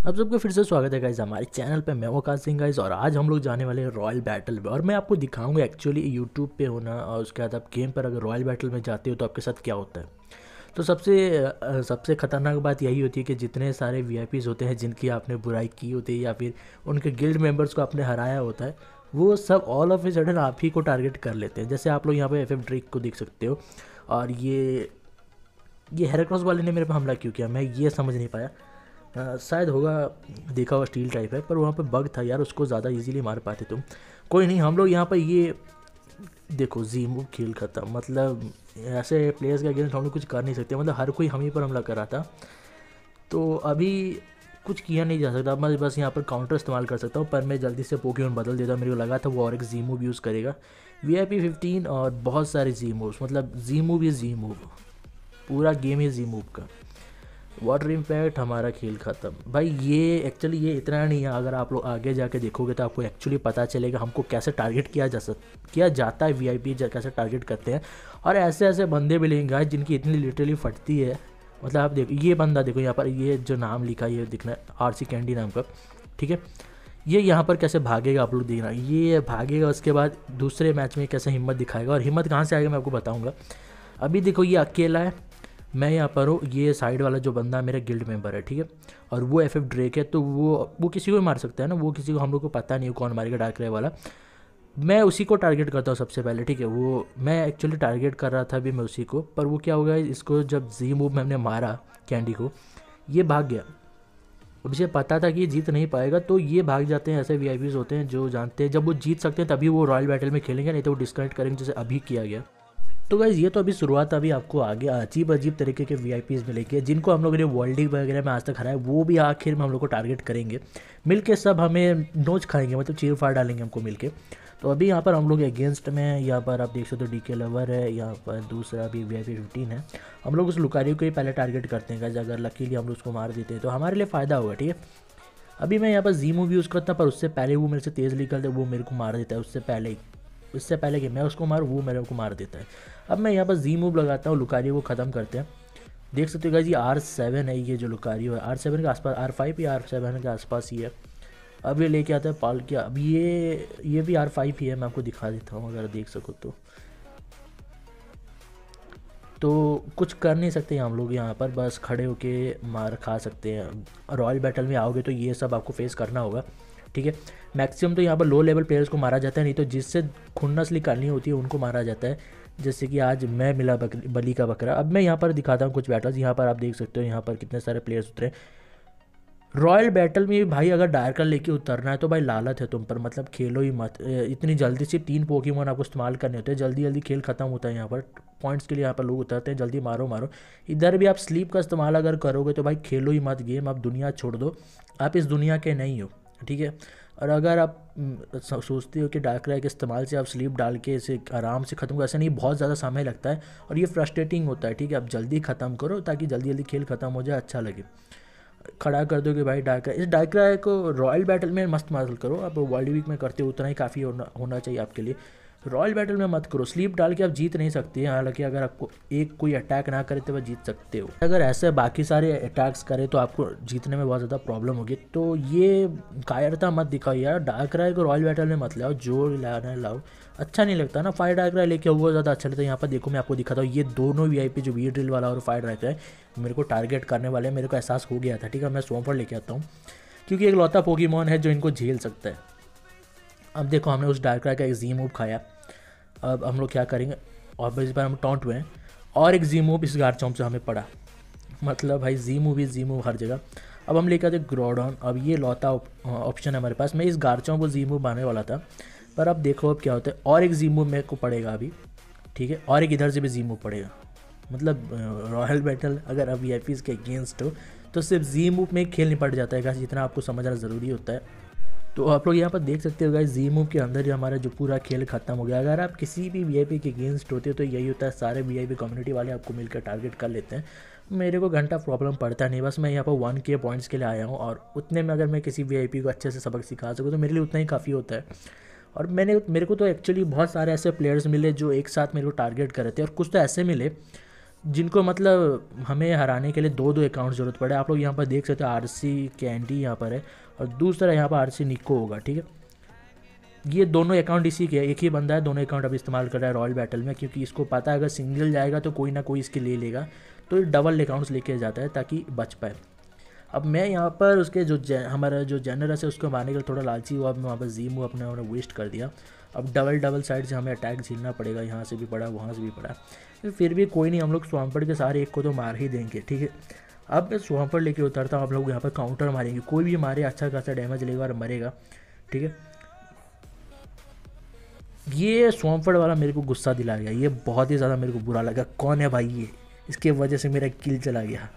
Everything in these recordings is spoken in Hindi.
आप सबका फिर से स्वागत है गाइस हमारे चैनल पे। मैं वकास सिंह गाइस, और आज हम लोग जाने वाले हैं रॉयल बैटल में। और मैं आपको दिखाऊंगा एक्चुअली यूट्यूब पे होना, और उसके बाद आप गेम पर अगर रॉयल बैटल में जाते हो तो आपके साथ क्या होता है। तो सबसे ख़तरनाक बात यही होती है कि जितने सारे वीआईपीज़ होते हैं जिनकी आपने बुराई की होती है या फिर उनके गिल्ड मेंबर्स को आपने हराया होता है, वो सब ऑल ऑफ ए सडन आप ही को टारगेट कर लेते हैं। जैसे आप लोग यहाँ पे एफ ड्रेक को देख सकते हो। और ये हेराक्रॉस वाले ने मेरे पे हमला क्यों किया, मैं ये समझ नहीं पाया। शायद होगा, देखा हुआ स्टील टाइप है, पर वहाँ पे बग था यार, उसको ज़्यादा इजीली मार पाते तुम। कोई नहीं, हम लोग यहाँ पर ये देखो जी मूव खेल खत्म। मतलब ऐसे प्लेयर्स के अगेंस्ट हम लोग कुछ कर नहीं सकते, मतलब हर कोई हम ही पर हमला कर रहा था। तो अभी कुछ किया नहीं जा सकता। मैं बस यहाँ पर काउंटर इस्तेमाल कर सकता हूँ, पर मैं जल्दी से पोकेमॉन बदल देता। मेरे को लगा था वो और एक जी मूव यूज़ करेगा। VIP 15 और बहुत सारे जी मूव्स, मतलब जी मूव, ये जी मूव पूरा गेम है जी मूव का। वाटर इम्पैक्ट, हमारा खेल ख़त्म भाई। ये एक्चुअली ये इतना नहीं है, अगर आप लोग आगे जाके देखोगे तो आपको एक्चुअली पता चलेगा हमको कैसे टारगेट किया जाता है। VIP कैसे टारगेट करते हैं। और ऐसे ऐसे बंदे भी लेंगे गाइस जिनकी इतनी लिटरली फटती है। मतलब आप देखो, ये बंदा देखो यहाँ पर, ये जो नाम लिखा है ये दिखना है RC कैंडी नाम का, ठीक है। ये यहाँ पर कैसे भागेगा आप लोग देखना, ये भागेगा, उसके बाद दूसरे मैच में कैसे हिम्मत दिखाएगा। और हिम्मत कहाँ से आएगा मैं आपको बताऊँगा। अभी देखो ये अकेला है, मैं यहाँ पर हूँ, ये साइड वाला जो बंदा मेरा गिल्ड मेंबर है, ठीक है। और वो FF ड्रेक है, तो वो किसी को भी मार सकता है ना, वो किसी को, हम लोग को पता नहीं है कौन मारेगा डार्क रे वाला। मैं उसी को टारगेट करता हूँ सबसे पहले, ठीक है। वो मैं एक्चुअली टारगेट कर रहा था अभी मैं उसी को, पर वो क्या हो गया, इसको जब जी मूव में हमने मारा कैंडी को, ये भाग गया। अब इसे पता था कि ये जीत नहीं पाएगा, तो ये भाग जाते हैं। ऐसे VIPs होते हैं जो जानते हैं जब वो जीत सकते हैं तभी वो रॉयल बैटल में खेलेंगे, नहीं तो वो डिस्कनेक्ट करेंगे, जैसे अभी किया गया। तो गाइज़ ये तो अभी शुरुआत, अभी आपको आगे अजीब अजीब तरीके के VIPs मिलेंगे जिनको हम लोगों ने वर्ल्ड लीग वगैरह में आज तक हराया, वो भी आखिर में हम लोग को टारगेट करेंगे मिलके। सब हमें नोच खाएंगे, मतलब चीर फाड़ डालेंगे हमको मिलके। तो अभी यहाँ पर हम लोग अगेंस्ट में, यहाँ पर आप देख सकते हो DK लवर है, यहाँ पर दूसरा भी VIP 15 है। हम लोग उस लुकारियो को ही पहले टारगेट करते हैं गाइज़। अगर लकीली हम लोग उसको मार देते हैं तो हमारे लिए फ़ायदा होगा, ठीक है। अभी मैं यहाँ पर जी मूव यूज़ करता, पर उससे पहले वो मेरे से तेज़ निकलते, वो मेरे को मार देता है उससे पहले कि मैं उसको मारूँ, वो मेरे को मार देता है। अब मैं यहाँ पर जी मूव लगाता हूँ, लुकारियो को ख़त्म करते हैं। देख सकते हो गाइस, ये R7 है, ये जो लुकारियो है R7 के आसपास, R5 या R7 के आसपास ही है। अब ये लेके आता है पाल किया। अब ये भी R5 ही है, मैं आपको दिखा देता हूँ अगर देख सको तो कुछ कर नहीं सकते हम लोग यहाँ पर, बस खड़े होके मार खा सकते हैं। रॉयल बैटल में आओगे तो ये सब आपको फेस करना होगा, ठीक है। मैक्सिमम तो यहाँ पर लो लेवल प्लेयर्स को मारा जाता है, नहीं तो जिससे खुन्नस निकालनी होती है उनको मारा जाता है। जैसे कि आज मैं मिला बली का बकरा। अब मैं यहाँ पर दिखाता हूँ कुछ बैटल्स। यहाँ पर आप देख सकते हो यहाँ पर कितने सारे प्लेयर्स उतरे। रॉयल बैटल में भाई अगर डायरकर लेके उतरना है तो भाई लालच है तुम पर, मतलब खेलो ही मत। इतनी जल्दी से 3 पोकेमॉन आपको इस्तेमाल करने होते हैं, जल्दी जल्दी खेल खत्म होता है। यहाँ पर पॉइंट्स के लिए यहाँ पर लोग उतरते हैं, जल्दी मारो मारो। इधर भी आप स्लीप का इस्तेमाल अगर करोगे तो भाई खेलो ही मत गेम, आप दुनिया छोड़ दो, आप इस दुनिया के नहीं हो, ठीक है। और अगर आप सोचते हो कि डार्क राय के इस्तेमाल से आप स्लीप डाल के इसे आराम से ख़त्म करो, ऐसा नहीं, बहुत ज़्यादा समय लगता है और ये फ्रस्ट्रेटिंग होता है, ठीक है। आप जल्दी ख़त्म करो ताकि जल्दी जल्दी खेल ख़त्म हो जाए, अच्छा लगे। खड़ा कर दो कि भाई डार्क, इस डार्क राय को रॉयल बैटल में मस्त मार करो। आप वर्ल्ड वीक में करते हो उतना ही काफ़ी होना चाहिए आपके लिए। रॉयल बैटल में मत करो, स्लीप डाल के आप जीत नहीं सकते हैं। हालांकि अगर आपको एक कोई अटैक ना करे तो वह जीत सकते हो, अगर ऐसे बाकी सारे अटैक्स करे तो आपको जीतने में बहुत ज़्यादा प्रॉब्लम होगी। तो ये कायरता मत दिखाओ यार, डार्क राय को रॉयल बैटल में मत लाओ, जो लाना है लाओ, अच्छा नहीं लगता ना। फायर डार्क राय लेके वो ज़्यादा अच्छा लगता है। यहाँ पर देखो मैं आपको दिखाता हूँ, ये दोनों VIP जो वी ड्रिल वाला और फायर डार्क राय मेरे को टारगेट करने वाले, मेरे को एहसास हो गया था, ठीक है। मैं स्वॉम्पर लेके आता हूँ क्योंकि एक लौता पोकेमॉन है जो इनको झेल सकता है। अब देखो हमने उस डार्क राय का एक जी मूव खाया। अब हम लोग क्या करेंगे, और इस बार हम टॉन्ट हुए हैं और एक जी मूव इस गार्चॉम्प से हमें पड़ा। मतलब भाई जी मूव ही जी मूव हर जगह। अब हम लेकर आते ग्रोडॉन। अब ये लौता ऑप्शन है हमारे पास। मैं इस गार्चॉम्प को जी मूव मारने वाला था, पर अब देखो अब क्या होता है, और एक जी मूव मेरे को पड़ेगा अभी, ठीक है। और एक इधर से भी जी मूव पड़ेगा। मतलब रॉयल बैटल अगर अब VIPs के अगेंस्ट हो तो सिर्फ जी मूव में खेल निपट जाता है, जितना आपको समझना ज़रूरी होता है। तो आप लोग यहाँ पर देख सकते हो गाइस, जी मूव के अंदर ही हमारा जो पूरा खेल खत्म हो गया। अगर आप किसी भी VIP के अगेंस्ट होते हो तो यही होता है, सारे VIP कम्युनिटी वाले आपको मिलकर टारगेट कर लेते हैं। मेरे को घंटा प्रॉब्लम पड़ता नहीं, बस मैं यहाँ पर 1K पॉइंट्स के लिए आया हूँ, और उतने में अगर मैं किसी VIP को अच्छे से सबक सिखा सकूँ तो मेरे लिए उतना ही काफ़ी होता है। और मेरे को तो एक्चुअली बहुत सारे ऐसे प्लेयर्स मिले जो एक साथ मेरे को टारगेट कर रहे थे, और कुछ तो ऐसे मिले जिनको मतलब हमें हराने के लिए दो दो अकाउंट ज़रूरत पड़े। आप लोग यहाँ पर देख सकते हो RC कैंडी यहाँ पर है और दूसरा यहाँ पर RC निको होगा, ठीक है। ये दोनों अकाउंट इसी के, एक ही बंदा है, दोनों अकाउंट अब इस्तेमाल कर रहा है रॉयल बैटल में, क्योंकि इसको पता है अगर सिंगल जाएगा तो कोई ना कोई इसके ले लेगा, तो ये डबल अकाउंट्स लेके जाता है ताकि बच पाए। अब मैं यहाँ पर उसके जो हमारा जो जनरस है उसको मारने के लिए थोड़ा लालची हुआ, अब मैं वहाँ पर जीम हुआ अपने वेस्ट कर दिया। अब डबल साइड से हमें अटैक झेलना पड़ेगा, यहाँ से भी पड़ा वहाँ से भी पड़ा, फिर भी कोई नहीं, हम लोग स्वाम्पर्ड के सारे एक को तो मार ही देंगे, ठीक है। अब मैं स्वाम्पर्ड लेके उतरता हूँ, आप लोग यहाँ पर काउंटर मारेंगे, कोई भी मारे अच्छा खासा डैमेज लेगा और मरेगा, ठीक है। ये स्वाम्पर्ड वाला मेरे को गुस्सा दिला गया, ये बहुत ही ज़्यादा मेरे को बुरा लगा। कौन है भाई ये, इसके वजह से मेरा किल चला गया।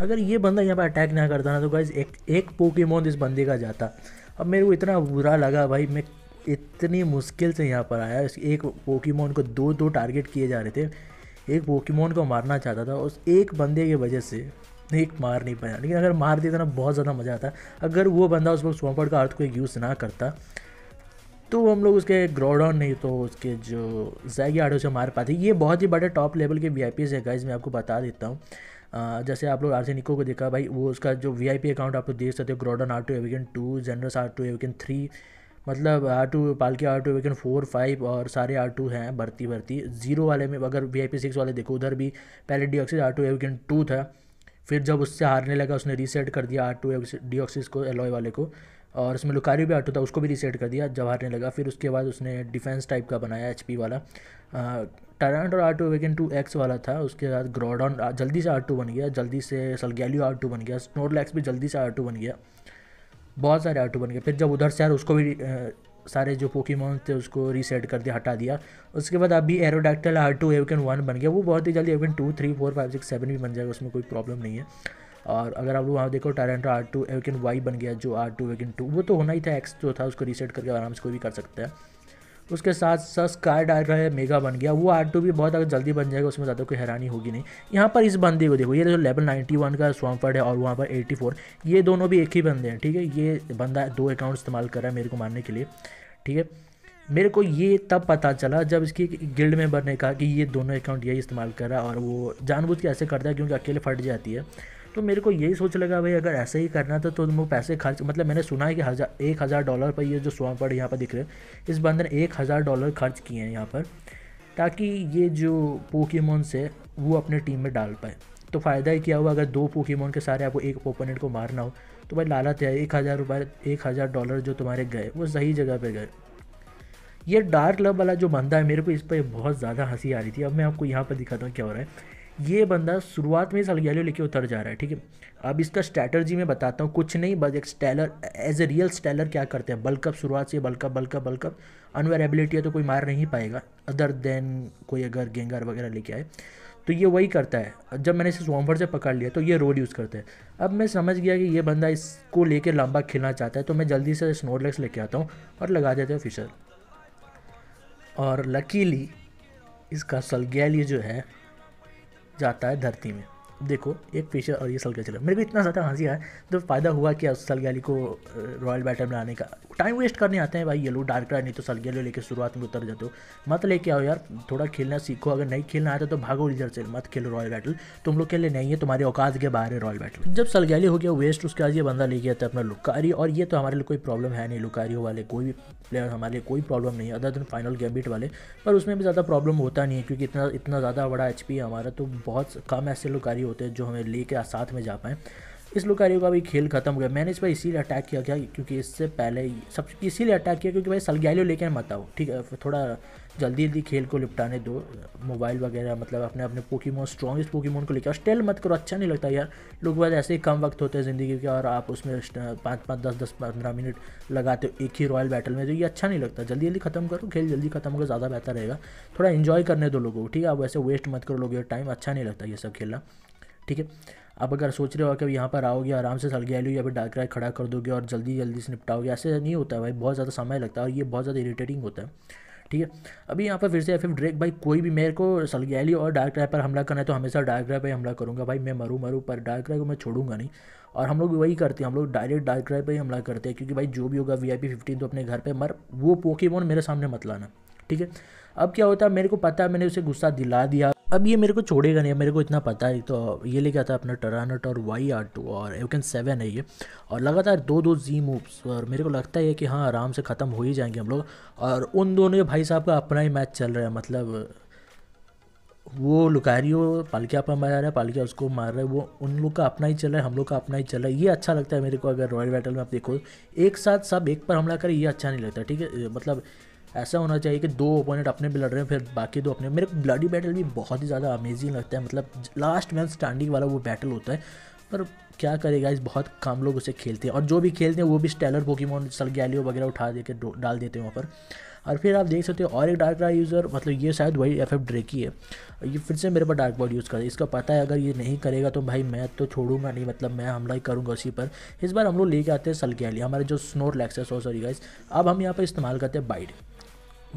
अगर ये बंदा यहाँ पर अटैक ना करता ना तो गाइस एक पोकेमोन इस बंदे का जाता। अब मेरे को इतना बुरा लगा भाई, मैं इतनी मुश्किल से यहाँ पर आया, एक पोकेमोन को दो टारगेट किए जा रहे थे, एक पोकेमोन को मारना चाहता था, उस एक बंदे की वजह से एक मार नहीं पाया। लेकिन अगर मार देता ना बहुत ज़्यादा मज़ा आता। अगर वो बंदा उस वक्त स्वाम्पर्ड का अर्थ को यूज़ ना करता तो हम लोग उसके ग्रोडॉन नहीं तो उसके जो ज़ैगियाडो से मार पाते। ये बहुत ही बड़े टॉप लेवल के VIPs है गाइज, मैं आपको बता देता हूँ। जैसे आप लोग RC निको को देखा भाई, वो उसका जो VIP अकाउंट आप लोग देख सकते हो, ग्रोडॉन R2 एविकन 2, जनरस R2 एविकन 3, मतलब R2 पालकी R2 एविकन 4, 5 और सारे R2 हैं भर्ती। जीरो वाले में अगर VIP 6 वाले देखो, उधर भी पहले डिऑक्सिस R2 एविकन 2 था, फिर जब उससे हारने लगा उसने रीसेट कर दिया R2 डिऑक्सिस को, एलॉय वाले को, और उसमें लुकारियो भी R2 था, उसको भी रीसेट कर दिया जब हारने लगा। फिर उसके बाद उसने डिफेंस टाइप का बनाया HP वाला, टायरेंट और R2 एविकन 2X वाला था। उसके बाद ग्रोडॉन जल्दी से R2 बन गया, जल्दी से सलगैलियो R2 बन गया, स्नोरलैक्स भी जल्दी से R2 बन गया, बहुत सारे R2 बन गए। फिर जब उधर से यार उसको भी सारे जो पोकेमॉन थे उसको रीसेट कर दिया, हटा दिया। उसके बाद अभी एरोडैक्टाइल R2 एविकन 1 बन गया, वो बहुत ही जल्दी एविकन 2, 3, 4, 5, 6, 7 भी बन जाएगा, उसमें कोई प्रॉब्लम नहीं है। और अगर आप लोग वहाँ देखो टायरेंट्रा R2 एविकन Y बन गया, जो R2 एविकन 2 वो तो होना ही था, X जो था उसको रीसेट करके आराम से कोई भी कर सकता है। उसके साथ साथ स्काई डायरा है, मेगा बन गया, वो R2 भी बहुत अगर जल्दी बन जाएगा, उसमें ज़्यादा कोई हैरानी होगी नहीं। यहाँ पर इस बंदे को देखो, ये जो लेवल 91 का स्वाम्पर्ड है और वहाँ पर 84, ये दोनों भी एक ही बंदे हैं, ठीक है। ये बंदा 2 अकाउंट इस्तेमाल कर रहा है मेरे को मारने के लिए, ठीक है। मेरे को ये तब पता चला जब इसकी गिल्ड मेंबर ने कहा कि ये दोनों अकाउंट यही इस्तेमाल कर रहा है और वो जानबूझ के ऐसे करता है क्योंकि अकेले फट जाती है। तो मेरे को यही सोच लगा भाई अगर ऐसे ही करना था तो तुम पैसे खर्च, मतलब मैंने सुना है कि $1000 पर ये जो स्वाम्पर्ड यहाँ पर दिख रहे हैं, इस बंदे ने $1000 खर्च किए हैं यहाँ पर, ताकि ये जो पोकेमॉन्स है वो अपने टीम में डाल पाए। तो फ़ायदा ही क्या हुआ, अगर 2 पोकेमॉन के सारे आपको एक ओपोनेंट को मारना हो तो भाई लालच है, $1000 जो तुम्हारे गए वो सही जगह पे गए। ये डार्क लव वाला जो बंदा है, मेरे को इस पर बहुत ज़्यादा हंसी आ रही थी। अब मैं आपको यहाँ पर दिखाता हूँ क्या हो रहा है। ये बंदा शुरुआत में सलगैलियो लेके उतर जा रहा है, ठीक है। अब इसका स्ट्रैटर्जी मैं बताता हूँ, कुछ नहीं बस एक stellar as a real stellar क्या करते हैं, बल्कअप शुरुआत से बल्कअप अनवेयर एबिलिटी है तो कोई मार नहीं पाएगा अदर देन कोई अगर गेंगार वगैरह लेके आए, तो ये वही करता है। जब मैंने इसे स्वाम्पर्ड से पकड़ लिया तो ये रोड यूज़ करते हैं। अब मैं समझ गया कि ये बंदा इसको लेके लंबा खेलना चाहता है, तो मैं जल्दी से स्नोरलैक्स लेके आता हूँ और लगा देते हैं फिशर। और लकीली इसका सलगैलियो जो है जाता है धरती में। देखो एक फिशर और ये सलगैलियो चला, मेरे को इतना ज़्यादा हंसी आया। तो फ़ायदा हुआ क्या उस सलगैलियो को रॉयल बैटल में लाने का, टाइम वेस्ट करने आते हैं भाई ये लोग डार्क राइड, नहीं तो सलगैलियो लेके शुरुआत में उतर जाते हो। मत लेके आओ यार, थोड़ा खेलना सीखो। अगर नहीं खेलना आता तो भागो इधर से, मत खेलो रॉयल बैटल, तुम लोग के लिए नहीं है, तुम्हारे औकात के बाहर है रॉयल बैटल। जब सलगैलियो हो गया वेस्ट, उसके बाद ये बंदा ले गया था अपना लुकारियो, और ये तो हमारे लिए कोई प्रॉब्लम है नहीं, लुकारियो वाले कोई भी प्लेयर हमारे लिए कोई प्रॉब्लम नहीं है अदर देन फाइनल गैम्बिट वाले। पर उसमें भी ज़्यादा प्रॉब्लम होता नहीं है क्योंकि इतना ज़्यादा बड़ा HP है हमारा, तो बहुत कम ऐसे लुकारियो होते हैं जो हमें लेके साथ में जा पाएँ। इस लुकारियो का भी खेल खत्म हो गया। मैंने इस पर इसीलिए अटैक किया क्या, क्योंकि इससे पहले ही सब इसीलिए अटैक किया क्योंकि भाई सलगैलियो लेके मत आओ, ठीक है। थोड़ा जल्दी खेल को निपटाने दो, मोबाइल वगैरह मतलब अपने पोकेमॉन स्ट्रॉन्गेस्ट पोकेमॉन को लेकर स्टेल मत करो, अच्छा नहीं लगता यार। लोग बाद ऐसे ही कम वक्त होते हैं ज़िंदगी के और आप उसमें 5-5, 10-10, 15 मिनट लगाते हो एक ही रॉयल बैटल में, तो ये अच्छा नहीं लगता। जल्दी ख़त्म करो, खेल जल्दी ख़त्म होगा, ज़्यादा बेहतर रहेगा। थोड़ा इन्जॉय करने दो लोगों को, ठीक है। आप वैसे वेस्ट मत करो लोग टाइम, अच्छा नहीं लगता ये सब खेलना, ठीक है। अब अगर सोच रहे हो कि यहाँ पर आओगे आराम से सलगैलियो या फिर डार्क राइड खड़ा कर दोगे और जल्दी से निपटाओगे, ऐसे नहीं होता है भाई, बहुत ज़्यादा समय लगता है और ये बहुत ज़्यादा इरिटेटिंग होता है, ठीक है। अभी यहाँ पर फिर से FF ड्रेक भाई, कोई भी मेरे को सलगैलियो और डार्क राइड पर हमला करना है तो हमेशा डार्क राइड पर हमला करूँगा भाई, मैं मरूँ पर डार्क राइड को मैं छोड़ूंगा नहीं। और हम लोग वही करते हैं, हम लोग डायरेक्ट डार्क राइड पर ही हमला करते हैं क्योंकि भाई जो भी होगा VIP 15 तो अपने घर पर मर, वो पोकेमॉन मेरे सामने मत लाना, ठीक है। अब क्या होता है, मेरे को पता है मैंने उसे गुस्सा दिला दिया। अब ये मेरे को छोड़ेगा नहीं, अब मेरे को इतना पता है। तो ये लेके आता है अपना टरानट और YR2 और एवकन 7 है ये, और लगातार दो दो जी मूव्स, और मेरे को लगता है कि हाँ आराम से ख़त्म हो ही जाएंगे हम लोग। और उन दोनों भाई साहब का अपना ही मैच चल रहा है, मतलब वो लुकारियो पालकिया पर मार रहा है, पालकिया उसको मार रहा है, वो उन लोग का अपना ही चल रहा है, हम लोग का अपना ही चल रहा है। ये अच्छा लगता है मेरे को। अगर रॉयल बैटल में आप देखो एक साथ सब एक पर हमला करें, ये अच्छा नहीं लगता, ठीक है। मतलब ऐसा होना चाहिए कि दो ओपोनेंट अपने भी लड़ रहे हैं, फिर बाकी दो अपने। मेरे को ब्लडी बैटल भी बहुत ही ज़्यादा अमेजिंग लगता है, मतलब लास्ट मैन स्टैंडिंग वाला वो बैटल होता है। पर क्या करेगा, इस बहुत कम लोग उसे खेलते हैं, और जो भी खेलते हैं वो भी स्टेलर पोकेमॉन सलगैलियो वगैरह उठा दे के डाल देते हैं वहाँ पर। और फिर आप देख सकते हो और एक डार्क राय यूज़र, मतलब ये शायद वही FF ड्रेकी है, ये फिर से मेरे पर डार्क बॉड यूज़ कर, इसका पता है अगर ये नहीं करेगा तो भाई मैं तो छोड़ूंगा नहीं, मतलब मैं हमला ही करूँगा उसी पर। इस बार हम लोग लेके आते हैं सलगैलिया, हमारे जो स्नोरलैक्स है, सॉरी गाइस। अब हम यहाँ पर इस्तेमाल करते हैं बाइट।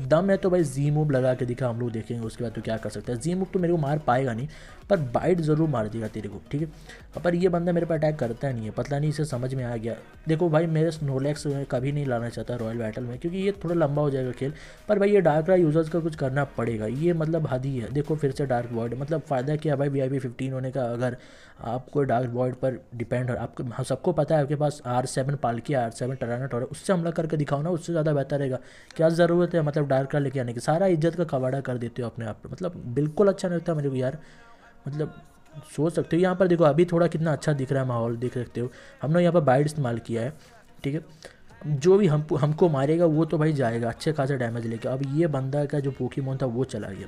दम है तो भाई जी मूव लगा के दिखा, हम लोग देखेंगे उसके बाद तो क्या कर सकते हैं। जी मूव तो मेरे को मार पाएगा नहीं, पर बाइट ज़रूर मार देगा तेरे को, ठीक है। पर ये बंदा मेरे पर अटैक करता नहीं है, पता नहीं इसे समझ में आ गया। देखो भाई मेरे स्नोलैक्स कभी नहीं लाना चाहता रॉयल बैटल में, क्योंकि ये थोड़ा लंबा हो जाएगा खेल। पर भाई ये डार्क राय यूज़र्स का कुछ करना पड़ेगा, ये मतलब हद ही है। देखो फिर से डार्क वॉइड, मतलब फ़ायदा क्या भाई VIP 15 होने का, अगर आपको डार्क वॉइड पर डिपेंड हो। आपको हाँ, सबको पता है आपके पास R7 पालकी, R7 टरानट और उससे हमला करके दिखाओ ना, उससे ज़्यादा बेहतर रहेगा। क्या ज़रूरत है मतलब डार्क राय लेके आने की, सारा इज्जत का कबाड़ा कर देते हो अपने आप पे, मतलब बिल्कुल अच्छा नहीं लगता मेरे को यार। मतलब सोच सकते हो यहाँ पर देखो अभी थोड़ा कितना अच्छा दिख रहा है माहौल, देख सकते हो हमने यहाँ पर बाइट इस्तेमाल किया है, ठीक है। जो भी हमको मारेगा वो तो भाई जाएगा अच्छे खासा डैमेज लेके। अब ये बंदा का जो पोकेमॉन था वो चला गया,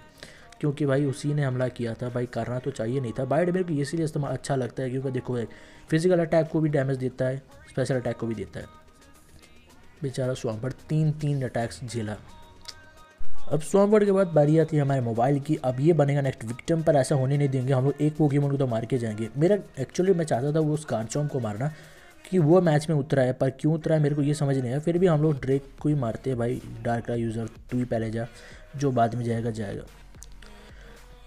क्योंकि भाई उसी ने हमला किया था, भाई करना तो चाहिए नहीं था। बाइट मेरे को इसीलिए इस्तेमाल अच्छा लगता है क्योंकि देखो फिजिकल अटैक को भी डैमेज देता है, स्पेशल अटैक को भी देता है। बेचारा स्वाम्पर्ट 3 अटैक्स झेला। अब स्वाम्पर्ट के बाद बारी आती है हमारे मोबाइल की। अब ये बनेगा नेक्स्ट विक्टिम, पर ऐसा होने नहीं देंगे हम लोग, एक पोकेमॉन को तो मार के जाएंगे। मेरा एक्चुअली मैं चाहता था वो स्कारचॉम्प को मारना, कि वो मैच में उतरा है, पर क्यों उतरा है मेरे को ये समझ नहीं आया। फिर भी हम लोग ड्रेक को ही मारते हैं भाई। डार्क राय यूज़र तू ही पहले जा, जो बाद में जाएगा जाएगा।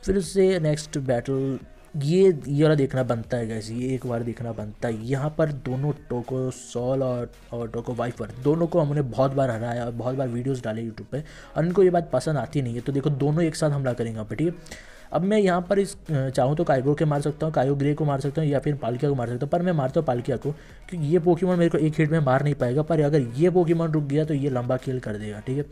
फिर से नेक्स्ट बैटल ये वाला देखना बनता है गैस, ये एक बार देखना बनता है। यहाँ पर दोनों टोको सॉल और टोको वाइपर दोनों को हमने बहुत बार हराया और बहुत बार वीडियोस डाले यूट्यूब पे, और इनको ये बात पसंद आती नहीं है। तो देखो दोनों एक साथ हमला करेंगे यहाँ पे, ठीक है। अब मैं यहाँ पर इस चाहूँ तो काइगो के मार सकता हूँ, काइगो ग्रे को मार सकता हूँ, या फिर पालकिया को मार सकता हूँ, पर मैं मारता हूँ पालकिया को, क्योंकि ये पोकेमॉन मेरे को एक हिट में मार नहीं पाएगा। पर अगर ये पोकेमॉन रुक गया तो ये लंबा खेल कर देगा, ठीक है।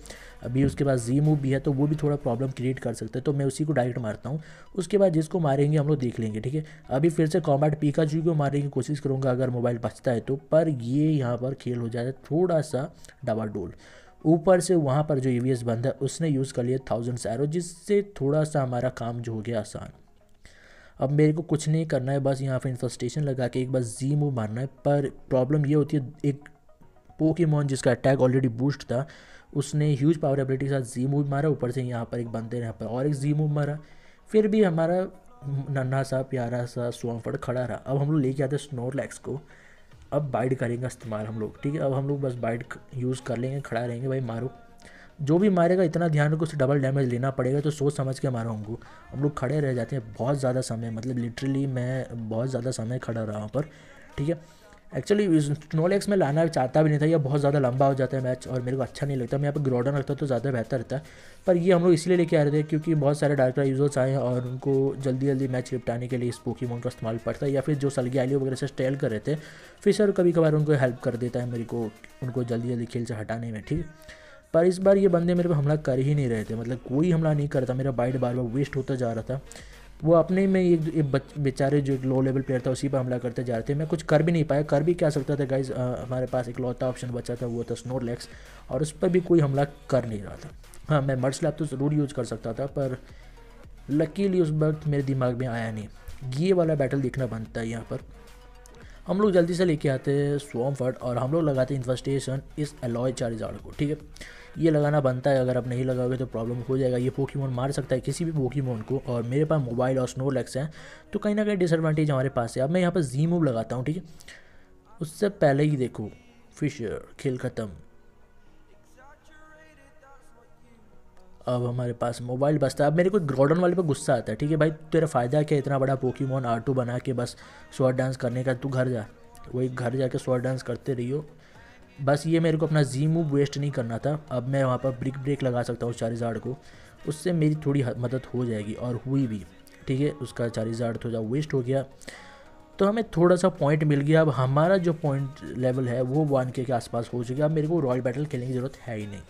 अभी उसके पास जी मूव भी है तो वो भी थोड़ा प्रॉब्लम क्रिएट कर सकता है, तो मैं उसी को डायरेक्ट मारता हूँ। उसके बाद जिसको मारेंगे हम लोग देख लेंगे, ठीक है। अभी फिर से कॉम्बैट पिकाचू को मारने की कोशिश करूँगा अगर मोबाइल बचता है तो, पर ये यहाँ पर खेल हो जाता है थोड़ा सा डबाडोल। ऊपर से वहाँ पर जो EVS बंदा है उसने यूज़ कर लिया 1000 एरो, जिससे थोड़ा सा हमारा काम जो हो गया आसान। अब मेरे को कुछ नहीं करना है, बस यहाँ पर इन्फेस्टेशन लगा के एक बार जी मूव मारना है। पर प्रॉब्लम ये होती है एक पोकेमॉन जिसका अटैक ऑलरेडी बूस्ट था, उसने ह्यूज पावर एबिलिटी के साथ जी मूव मारा, ऊपर से यहाँ पर एक बंदे ने यहाँ पर और एक जी मूव मारा। फिर भी हमारा नन्हा सा प्यारा सा स्वाम्पर्ट खड़ा रहा। अब हम लोग लेके आते हैं स्नोरलैक्स को। अब बाइट करेंगे इस्तेमाल हम लोग, ठीक है। अब हम लोग बस बाइट यूज़ कर लेंगे, खड़ा रहेंगे भाई, मारो जो भी मारेगा इतना ध्यान रखो उसे डबल डैमेज लेना पड़ेगा, तो सोच समझ के मारो हमको। हम लोग खड़े रह जाते हैं बहुत ज़्यादा समय, मतलब लिटरली मैं बहुत ज़्यादा समय खड़ा रहा वहाँ पर, ठीक है। एक्चुअली स्नोलैक्स में लाना चाहता भी नहीं था, यह बहुत ज़्यादा लंबा हो जाता है मैच और मेरे को अच्छा नहीं लगता। मैं यहाँ पर ग्रोडन रखता तो ज़्यादा बेहतर रहता, पर ये हम लोग इसलिए लेके आ रहे थे क्योंकि बहुत सारे डार्क राय यूजर्स आए हैं और उनको जल्दी जल्दी मैच निपटाने के लिए इस पोकेमॉन का इस्तेमाल पड़ता है, या फिर जो सलगैलियो वगैरह से स्टेल कर रहे थे फिशर कभी कभार उनको हेल्प कर देता है मेरे को, उनको जल्दी जल्दी खेल से हटाने में, ठीक है। पर इस बार ये बंदे मेरे पे हमला कर ही नहीं रहे थे, मतलब कोई हमला नहीं करता, मेरा बाइट बार बार वेस्ट होता जा रहा था। वो अपने में एक बेचारे जो एक लो लेवल प्लेयर था उसी पर हमला करते जा रहे थे। मैं कुछ कर भी नहीं पाया, कर भी क्या सकता था गाइज, हमारे पास एक लौता ऑप्शन बचा था वो था स्नोरलैक्स, और उस पर भी कोई हमला कर नहीं रहा था। हाँ मैं मर्ड स्लैप तो ज़रूर यूज़ कर सकता था, पर लकीली उस वक्त मेरे दिमाग में आया नहीं। ये वाला बैटल देखना बनता है यहाँ पर। हम लोग जल्दी से लेके आते हैं स्वाम्पर्ट और हम लोग लगाते हैं इन्फेस्टेशन इस एलॉय चार्जार्ड को, ठीक है। ये लगाना बनता है, अगर आप नहीं लगाओगे तो प्रॉब्लम हो जाएगा। ये पोकेमॉन मार सकता है किसी भी पोकेमॉन को, और मेरे पास मोबाइल और स्नोरलैक्स है तो कहीं ना कहीं डिसएडवांटेज हमारे पास है। अब मैं यहाँ पर जी मूव लगाता हूँ, ठीक है। उससे पहले ही देखो फिशर खेल ख़त्म। अब हमारे पास मोबाइल बचता है। अब मेरे को ग्रोडन वाले पे गुस्सा आता है, ठीक है भाई तेरा फ़ायदा क्या इतना बड़ा पोकेमॉन R2 बना के बस स्वॉर्ड डांस करने का, तू घर जा, वही घर जाके स्वॉर्ड डांस करते रहियो बस। ये मेरे को अपना जी मूव वेस्ट नहीं करना था। अब मैं वहाँ पर ब्रिक ब्रेक लगा सकता हूँ चार्जार्ड को, उससे मेरी थोड़ी मदद हो जाएगी, और हुई भी। ठीक है, उसका 4000 थोड़ा वेस्ट हो गया, तो हमें थोड़ा सा पॉइंट मिल गया। अब हमारा जो पॉइंट लेवल है वो 1K के आसपास हो चुका है। अब मेरे को रॉयल बैटल खेलने की ज़रूरत है ही नहीं।